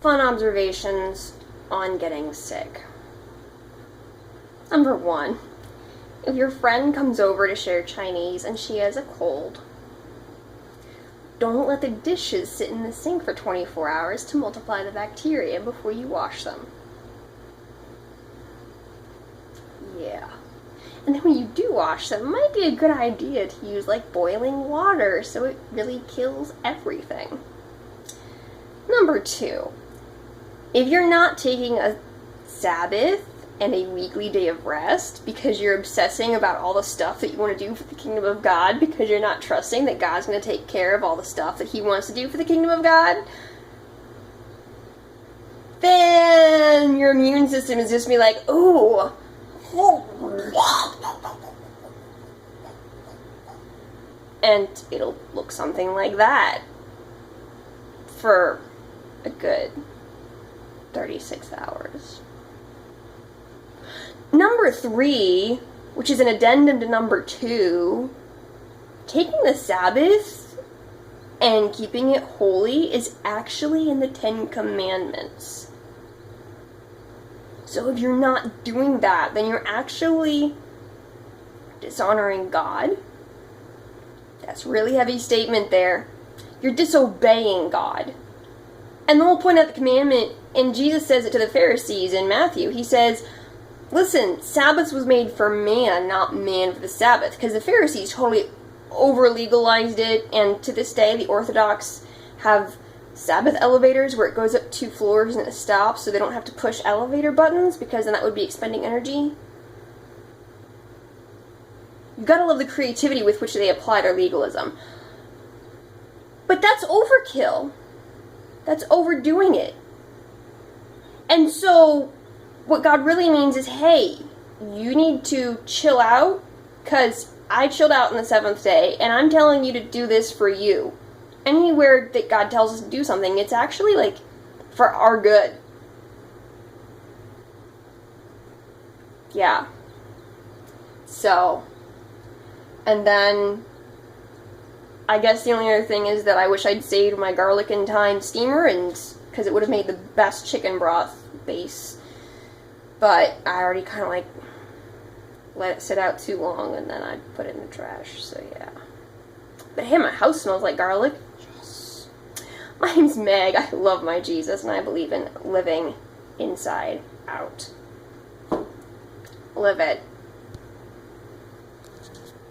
fun observations on getting sick. Number 1, if your friend comes over to share Chinese and she has a cold, don't let the dishes sit in the sink for 24 hours to multiply the bacteria before you wash them. Yeah. And then when you do wash them, it might be a good idea to use like boiling water so it really kills everything. Number 2, if you're not taking a Sabbath and a weekly day of rest because you're obsessing about all the stuff that you want to do for the kingdom of God because you're not trusting that God's going to take care of all the stuff that he wants to do for the kingdom of God, then your immune system is just going to be like, ooh, and it'll look something like that for a good 36 hours. Number 3, which is an addendum to number 2, taking the Sabbath and keeping it holy is actually in the 10 Commandments. So if you're not doing that, then you're actually dishonoring God. That's a really heavy statement there. You're disobeying God. And then we'll point out the commandment, and Jesus says it to the Pharisees in Matthew. He says, listen, Sabbath was made for man, not man for the Sabbath. Because the Pharisees totally over-legalized it, and to this day, the Orthodox have Sabbath elevators where it goes up 2 floors and it stops, so they don't have to push elevator buttons, because then that would be expending energy. You've got to love the creativity with which they applied our legalism. But that's overkill. That's overdoing it. And so, what God really means is, hey, you need to chill out, because I chilled out on the 7th day, and I'm telling you to do this for you. Anywhere that God tells us to do something, it's actually, like, for our good. Yeah. So, and then, I guess the only other thing is that I wish I'd saved my garlic and thyme steamer, and because it would have made the best chicken broth base. But I already kind of, like, let it sit out too long, and then I put it in the trash, so yeah. But hey, my house smells like garlic. Yes. My name's Meg. I love my Jesus, and I believe in living inside out. Live it.